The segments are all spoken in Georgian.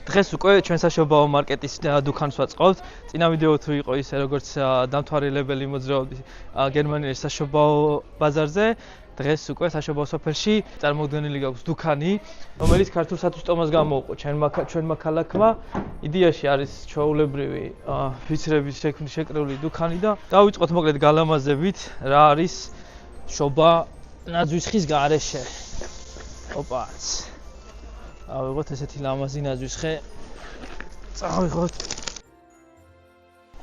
დღეს უკვე ჩვენ საშობაო მარკეტის დუქანს ვაწყობთ. წინა ვიდეო თუ იყო ისე როგორც დამთვალიერებელი მოძრაობდი გერმანიის საშობაო ბაზარზე. დღეს უკვე საშობაო სოფელში წარმოდგენილი გაქვს დუქანი, რომელიც ქართულ სათვისტომას გამოუყო ჩვენმა ქალაქმა. იდეაში არის ჩვეულებრივი ფიცრების შეკრეული დუქანი და დავიწყოთ მოკლედ გალამაზებით, რა არის შობა ნაძვისხის გარეშე. ოპაც. ავიღოთ ესეთი ლამაზი ნაძვისხე. წავიღოთ.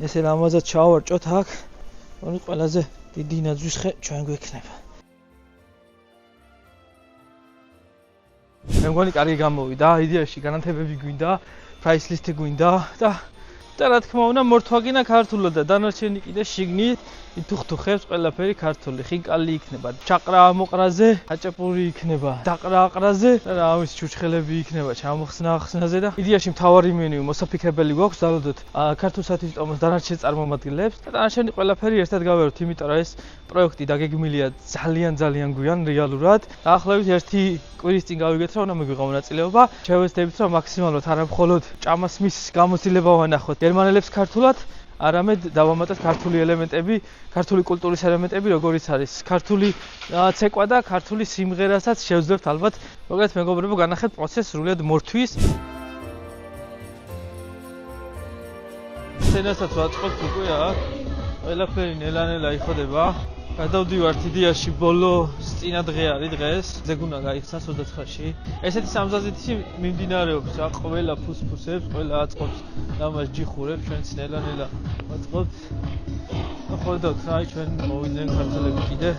ესე ლამაზად ჩავარჭოთ აქ. ორი ყველაზე დიდი ნაძვისხე ჩვენ გვექნება. მე მგონი კარგი გამოვიდა, იდეაში განათებები გვინდა, price list გვინდა და რა თქმა უნდა მორთვაგინა ქართულად და დანარჩენი კიდე შიგნით ითუხთუხებს ყველაფერი ქართული. ხინკალი იქნება, ჩაყრა მოყრაზე, აჭაპური იქნება, დაყრა აყრაზე და რა ამის ჩურჩხელები იქნება ჩამოხსნა ახსნაზე და იდეაში მთავარი მენიუ მოსაფიქრებელი გვაქვს დალოდოთ ქართულ სათვისტომოს დანარჩენ წარმომადგენლებს და დანარჩენი ყველაფერი ერთად გავეროთ, იმიტომ რომ ეს პროექტი დაგეგმილია ძალიან გვიან რეალურად. დაახლოებით 1 კვირის წინ გავიგეთ რომ უნდა მიგვიღო მონაწილეობა. შევეცდებით რომ მაქსიმალურად არა მხოლოდ ჭამასმის გამოცდილება ვანახოთ გერმანელებს ქართულად, არამედ დავამატოთ ქართული ელემენტები, ქართული კულტურის ელემენტები, როგორიც არის ქართული ცეკვა და ქართული სიმღერასაც შევძლებთ ალბათ. მოკლედ მეგობრებო, განახეთ პროცესს სრულიად მორთვის. სცენასაც ვაწყობთ უკვე აქ. ყველაფერი ნელა იხოდება. გადავდივართ იდეაში ბოლო წინადღე არის დღეს. ზეგუნა გაიხსნა 29-ში. ესეთი სამზაზეთი მიმდინარეობს რა, ყველა ფუსფუსებს, ყველა აწყობს ამას ჯიხურებს, ჩვენც ნელა ვაწყობთ. ხედავთ რა, ჩვენ მოვიდნენ ქართველები კიდე.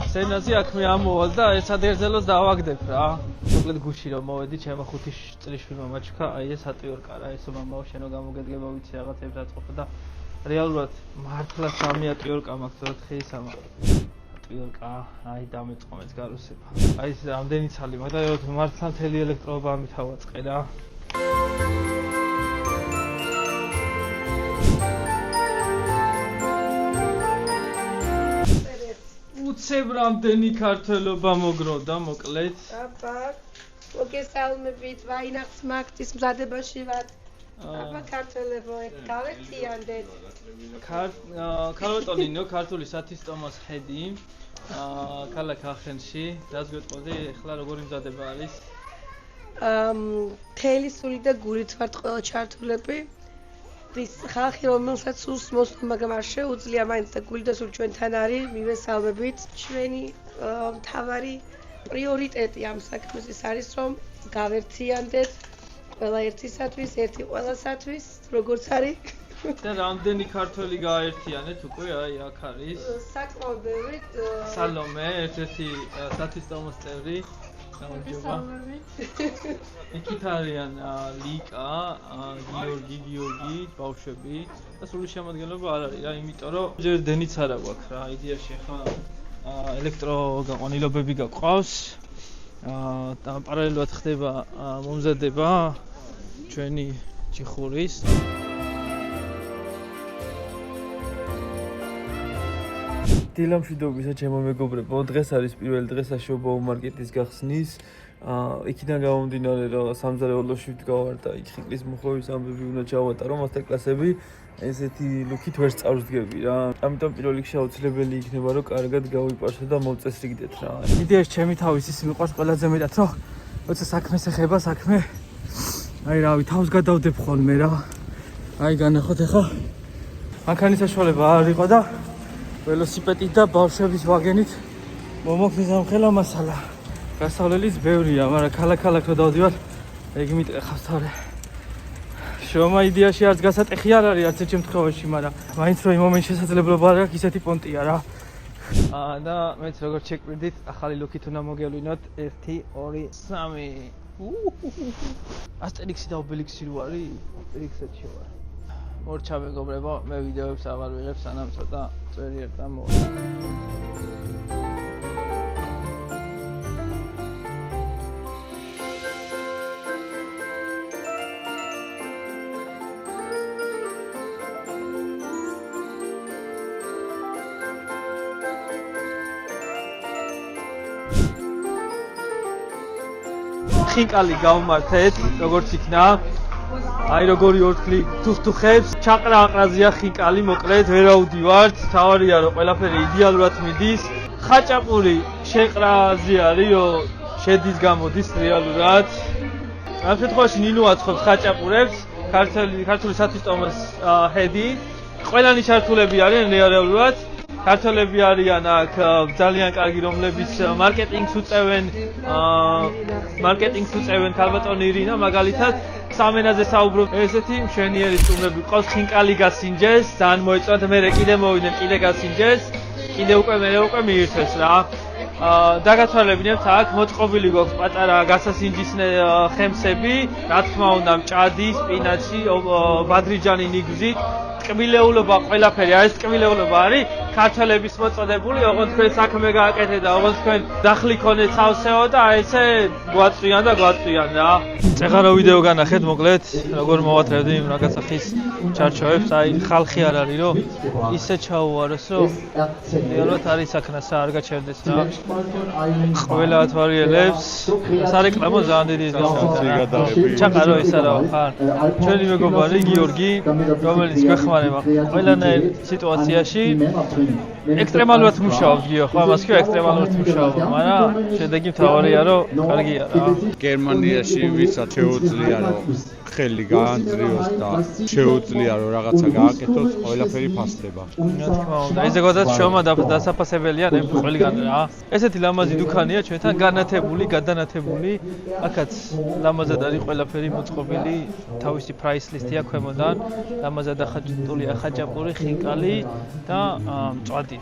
სცენაზე აქ მე ამოვალ და ეს ადერძელოს დავაგდებ რა. მოკლედ გუში რომ მოვედი, ჩემო 5 წლის შვილმა მაჩქა, აი ეს ატვიორკა რა, ესო მამაო შენო გამოგედგება ვიცი რაღაცებს აწყობ და რეალურად მართლა 3 ატვიორკა მაქვს 4 3 ატვიორკა, აი დამეწყომეთ გარუსება. აი ეს რამდენი ცალი მაგდაეროთ მართლა მთელი ელექტროობა ამით ავაწყე რა. უცებ რამდენი ქართველობა მოგროვდა მოკლედ. აბა, მოგესალმებით, ვაინახს მაგთის მზადებაში ვარ. აბა ქართველებო, გავერთიანდეთ. ქალბატონინო, ქართული სათვისტომოს ხედი, ქალაქ ახენში, რაც გვეტყოდი, ახლა როგორი მზადება არის? მთელი სული და გულით ვართ ყველა ჩართულები. ის ხალხი რომელსაც სულს მოსვლა, მაგრამ არ შეუძლია მაინც და გული და სული ჩვენთან არის, მივესალმებით. ჩვენი მთავარი პრიორიტეტი ამ საქმეს ის არის, რომ გავერთიანდეთ ყველა ერთისათვის, ერთი ყველასათვის, როგორც არის. და რამდენი ქართველი გააერთიანეთ უკვე, აი აქ არის. საკმაოდ ბევრი. სალომე, ერთ-ერთი სათვისტომოს წევრი. გამარჯობა. იქით არიან ლიკა, გიორგი, ბავშვები და სრული შემადგენლობა არ არის რა, იმიტომ რომ ჯერ დენიც არა გვაქვს რა, იდეაში ახლა ელექტროგაყვანილობები გაყავს. და პარალელურად ხდება მომზადება ჩვენი ჯიხურის. დილამშვიდობისა ჩემო მეგობრებო, დღეს არის პირველი დღე საშობაო მარკეტის გახსნის. იქიდან გამომდინარე რომ სამზარეულოში ვდგავარ და იქ ხიკლის მოხობის ამბები უნდა ჩავატარო, მასტერკლასები ესეთი ლუკით ვერ წავსდგები რა. ამიტომ პირველ რიგში აუცილებელი იქნება რომ კარგად გავიპარსო და მოვწესრიგდეთ რა. იდეაში ჩემი თავის ის მიყვარს ყველაზე მეტად რომ როცა საქმეს ეხება საქმე აი რავი თავს გადავდებ ხოლმე რა. აი განახოთ ახლა მანქანის საშუალება არ იყო და ველოსიპედით და ბავშვების ვაგენით მომოქმედ ამხელა მასალა. გასავლელიც ბევრია, მაგრამ ქალაქ რო დავდივარ, ეგ მიტეხავს თორე. შრომა იდეაში არც გასატეხი არ არის არც ერთ შემთხვევაში, მაგრამ მაინც რომ იმ მომენტში შესაძლებლობა არ აქვს, ისეთი პონტია რა. და მეც როგორც შეკვირდით, ახალი ლუკით უნდა მოგევლინოთ 1 2 3. ასტერიქსი და ობელიქსი რო არის, ასტერიქსეთში ვარ. მორჩა მეგობრებო, მე ვიდეოებს აღარ ვიღებ, სანამ ცოტა წვერი ერთ ამოვა. ხინკალი გავმართეთ, როგორც იქნა. აი როგორი ორთქლი თუხთუხებს, ჩაყრა-აყრაზეა ხინკალი, მოკლედ ვერ ავდივართ. თავარია რომ ყველაფერი იდეალურად მიდის. ხაჭაპური შეყრაზე არისო, შედის გამოდის რეალურად. ამ შემთხვევაში ნინო აცხობს ხაჭაპურებს, ქართული სათვისტომოს ჰედი. ყველანი ჩართულები არიან რეალურად. ქართველები არიან აქ ძალიან კარგი, რომლებიც მარკეტინგს უწევენ ქალბატონი ირინა მაგალითად სამენაზე საუბრობ. ესეთი მშვენიერი სტუმრები ყავს, ხინკალი გასინჯეს, ძალიან მოეწონათ, მე კიდე მოვიდნენ, კიდე გასინჯეს, კიდე უკვე მიირთვეს რა. დაგათვალებინებთ აქ მოწყობილი გვაქვს პატარა გასასინჯის ხემსები, რა თქმა უნდა მჭადი, სპინაცი, ბადრიჯანი ნიგზით. ტკბილეულობა ყველაფერი არის, ტკბილეულობა არის ქართველების მოწოდებული, ოღონდ თქვენ საქმე გააკეთეთ და ოღონდ თქვენ დახლი ქონეთ სავსეო და აი ესე გვაწვიან რა. წეღარო ვიდეო განახეთ მოკლედ, როგორ მოვათრევდი რაღაცა ხის ჩარჩოებს, აი ხალხი არ არის რომ ისე ჩაუაროს, რომ რეალურად არის საქნასა არ გაჩერდეს რა. ყველა ათვარიელებს, სარეკლამო ძალიან დიდი ის ჩაყარო ის არა ხარ. ჩვენი მეგობარი გიორგი, რომელიც გვეხმარება ყველანაირ სიტუაციაში ექსტრემალურად მუშაობს გიო, ხო, ამას კი ექსტრემალურად მუშაობს, მაგრამ შედეგი მთავარია რომ კარგია რა. გერმანიაში ვისაც შეუძლია რომ ხელი გაანძრიოს და შეუძლია რომ რაღაცა გააკეთოს, ყველაფერი ფასდება. რა თქმა უნდა, ეს ზოგადად შრომა დასაფასებელია ყველგან რა. ესეთი ლამაზი დუქანია ჩვენთან გადანათებული. აქაც ლამაზად არის ყველაფერი მოწყობილი, თავისი price list-ია ქვემოდან, ლამაზად ახაჭებულია ხაჭაპური, ხინკალი და მწვადი.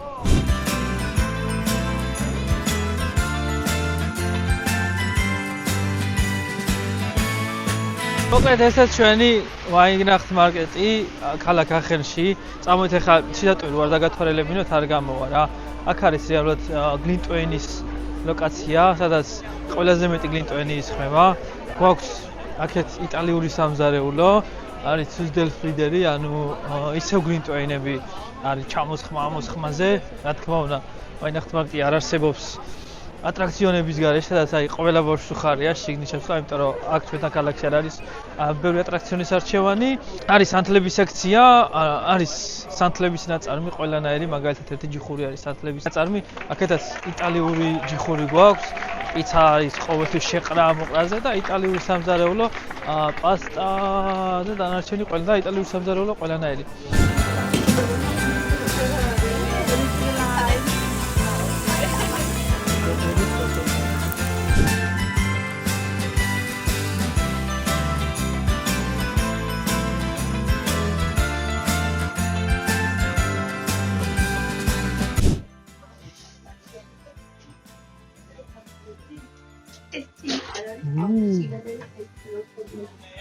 მოკლედ ესეც ჩვენი ვაინგნახტ მარკეტი ქალაქ ახენში. წამოით ახლა სიტატუი ვარ დაგათვალებინოთ, არ გამოვა რა. აქ არის რეალურად გლინტვეინის ლოკაცია, სადაც ყველაზე მეტი გლინტვენი ისხმება. გვაქვს აქეთ იტალიური სამზარეულო, არის ცუსდელფრიდერი, ანუ ისევ გლინტვეინები არის ჩამოსხმაზე, რა თქმა უნდა, ვაინგნახტ მარკეტი არ არსებობს ატრაქციონების გარეშე, სადაც აი ყველა ბავშვს უხარია შიგნით, იმიტომ რომ აქ ჩვენთან ქალაქში არ არის ბევრი ატრაქციონის არჩევანი. არის სანთლების სექცია, არის სანთლების ნაწარმი ყველანაირი, მაგალითად ერთი ჯიხური არის სანთლების ნაწარმი. აქეთაც იტალიური ჯიხური გვაქვს, პიცა არის ყოველთვის შეყრა მოყრაზე და იტალიური სამზარეულო, პასტა და დანარჩენი ყველა და იტალიური სამზარეულო ყველანაირი.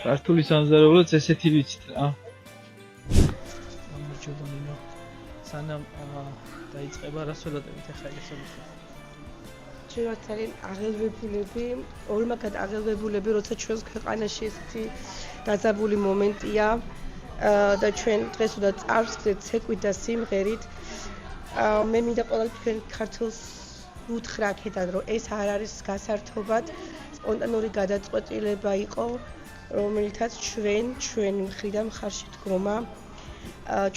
ქართული სამზარეულოც ესეთი ვიცით რა. ამოჭობანინო. სანამ დაიწყება რასველადებით ახლა ესაა. ჩვენත් არის აღელვებულები, ორმაგად აღელვებულები, როცა ჩვენს ქვეყანაში ესეთი დაძაბული მომენტია და ჩვენ დღეს უნდა წავსდგეთ ცეკვით და სიმღერით. მე მინდა ყველა თქვენ ქართულს უთხრა აქედან, რომ ეს არ არის გასართობად, სპონტანური გადაწყვეტილება იყო, რომელთაც ჩვენი მხრიდან მხარში დგომა,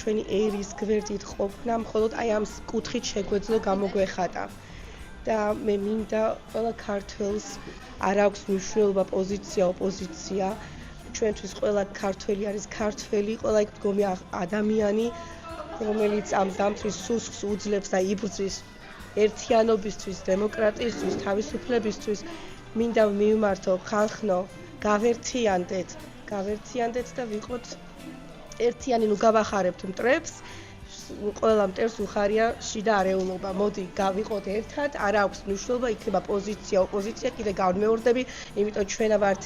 ჩვენი ერის გვერდით ყოფნა, მხოლოდ აი ამ კუთხით შეგვეძლო გამოგვეხატა. და მე მინდა ყველა ქართველს არ აქვს მნიშვნელობა პოზიცია, ოპოზიცია. ჩვენთვის ყველა ქართველი არის ქართველი, ყველა იქ მდგომი ადამიანი, რომელიც ამ ზამთრის სუსხს უძლებს და იბრძვის ერთიანობისთვის, დემოკრატიისთვის, თავისუფლებისთვის. მინდა მივმართო ხალხნო, გავერთიანდეთ და ვიყოთ ერთიანი, ნუ გავახარებთ მტრებს. ყველა მტერს უხარია შიდა არეულობა. მოდი გავიყოთ ერთად, არ აქვს მნიშვნელობა, იქნება პოზიცია, ოპოზიცია, კიდე განმეორდები, იმიტომ ჩვენ ვართ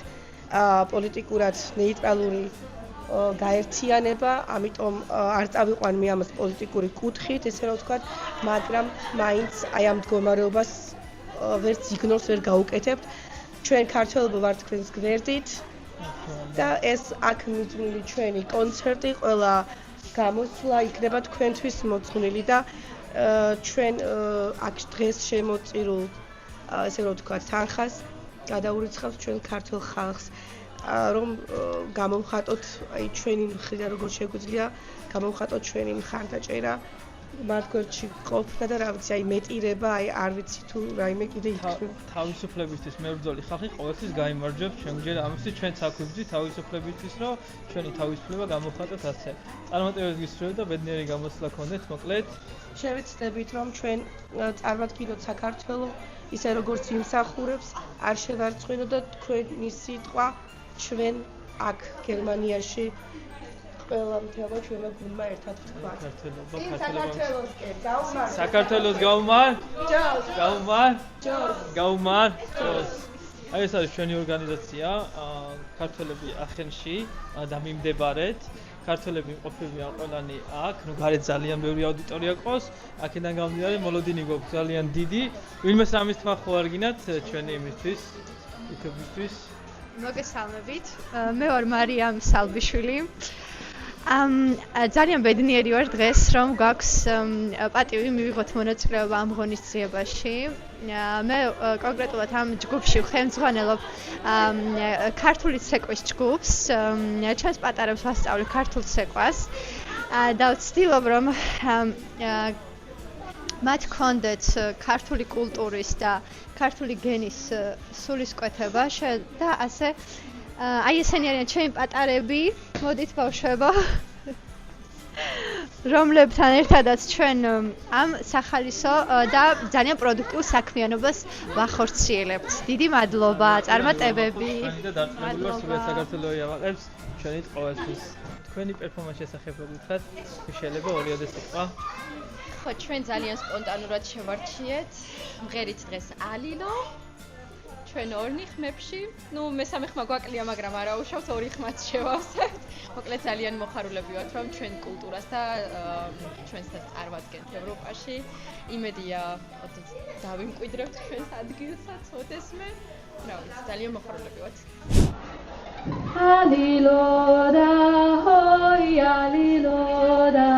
პოლიტიკურად ნეიტრალური გაერთიანება, ამიტომ არ წავიყვან მე ამას პოლიტიკური კუთხით, ესე რომ ვთქვათ, მაგრამ მაინც აი ამ მდგომარეობას ვერც იგნორს ვერ გაუკეთებთ. ჩვენ ქართველები ვართ თქვენს გვერდით და ეს აქ მიძღვნილი ჩვენი კონცერტი, ყველა გამოსვლა იქნება თქვენთვის მოძღვნილი და ჩვენ აქ დღეს შემოწირულ ესე რომ ვთქვათ თანხას გადაურიცხავთ ჩვენ ქართულ ხალხს. რომ გამოვხატოთ აი ჩვენი მხრიდან როგორ შეგვიძლია გამოვხატოთ ჩვენი მხარდაჭერა მართგვერდში ყოფნა და რა ვიცი აი მეტირება აი არ ვიცი თუ რაიმე კიდე იქნება თავისუფლებისთვის მებრძოლი ხალხი ყოველთვის გაიმარჯვებს შემჯერ ამისთვის ჩვენც აქ ვიბრძვით თავისუფლებისთვის რომ ჩვენი თავისუფლება გამოვხატოთ ასე წარმატებებს გისურვებ და ბედნიერი გამოსვლა გქონდეთ მოკლედ შევეცდებით რომ ჩვენ წარმატკინოთ საქართველოს ისე როგორც იმსახურებს არ შევარცხნოთ თქვენი სიტყვა ჩვენ აქ გერმანიაში ყველა მთლიანობა ჩვენმა გუნდმა ერთად ვთქვათ. საქართველოს გაუმარ. აი ეს არის ჩვენი ორგანიზაცია, ქართველები ახენში და მიმდებარედ. ქართველები იმყოფებიან ყველანი აქ, ნუ გარეთ ძალიან ბევრი აუდიტორია ყავს. აქედან გამომდინარე მოლოდინი გვაქვს ძალიან დიდი. ვინმეს ამის თქმა ხო არ გინათ ჩვენი იმისთვის, YouTube-ისთვის. მოგესალმებით. მე ვარ მარიამ სალბიშვილი. ძალიან ბედნიერი ვარ დღეს რომ გაქვს პატივი მივიღოთ მონაწილეობა ამ ღონისძიებაში. მე კონკრეტულად ამ ჯგუფში ხელმძღვანელობ ქართული ცეკვის ჯგუფს. ჩვენს პატარებს ვასწავლი ქართულ ცეკვას და ვცდილობ რომ მათ გქონდეთ ქართული კულტურის და ქართული გენის სულისკვეთება და ასე აი ესენი არიან ჩემი პატარები, მოდით ბავშვებო, რომლებთან ერთადაც ჩვენ ამ სახალისო და ძალიან პროდუქტიულ საქმიანობას ვახორციელებთ. დიდი მადლობა, წარმატებები. მადლობა საქართველოს ავაყებს ჩვენით ყოველთვის. თქვენი პერფორმანსის შესახებ რო გითხრათ, შეიძლება ორიოდე სიტყვა. ხო, ჩვენ ძალიან სპონტანურად შევარჩიეთ. მღერით დღეს ალილო. ჩვენ ორნი ხმებში, ნუ მესამე ხმა გვაკლია, მაგრამ არა უშავთ ორი ხმაც შევავსებთ. მოკლედ ძალიან მოხარულები ვართ, რომ ჩვენ კულტურას და ჩვენს წარმატებთ ევროპაში. იმედია, დავიმკვიდრებთ ჩვენს ადგილსაც, ოდესმე. რა ვიცი, ძალიან მოხარულები ვართ. ალილო და ჰოი ალილო და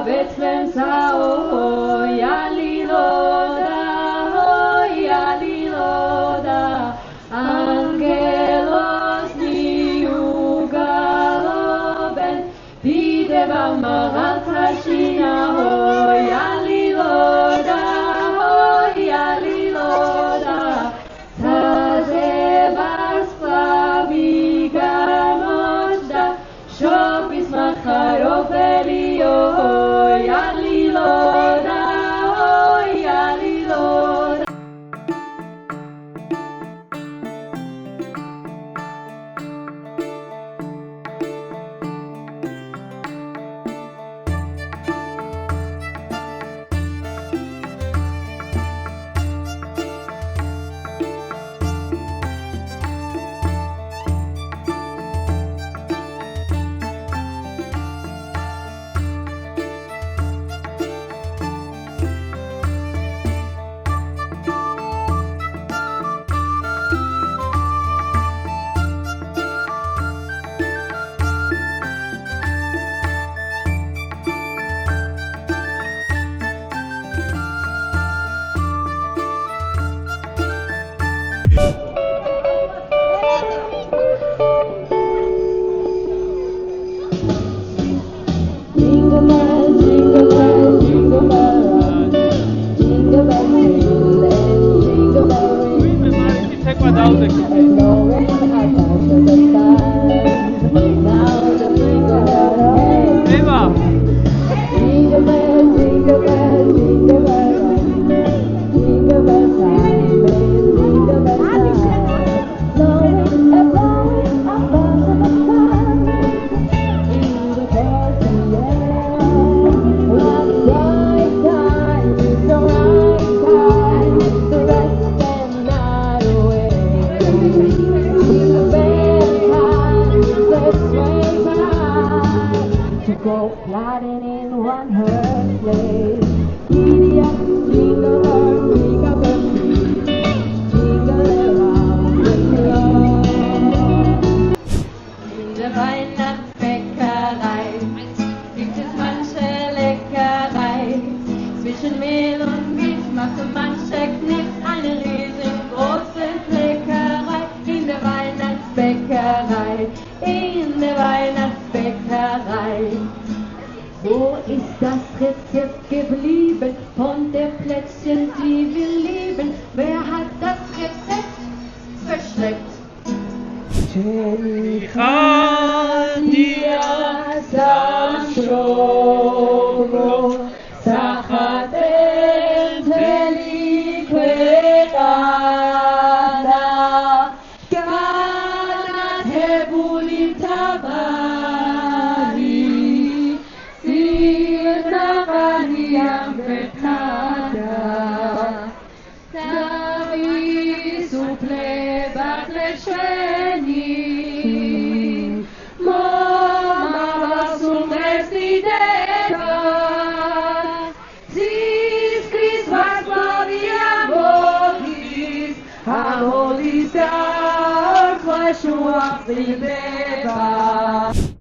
Bethlehemsa oi aliloda angelos niugaloben bideva magaltashina oi aliloda tazevars klaviganosda shopis macharoveli oi aliloda Weihnachtsbäckerei gibt es manche Wo ist das Rezept geblieben von der Plätzchen, die wir lieben? Wer hat das Rezept versteckt? Holy Star, flash of the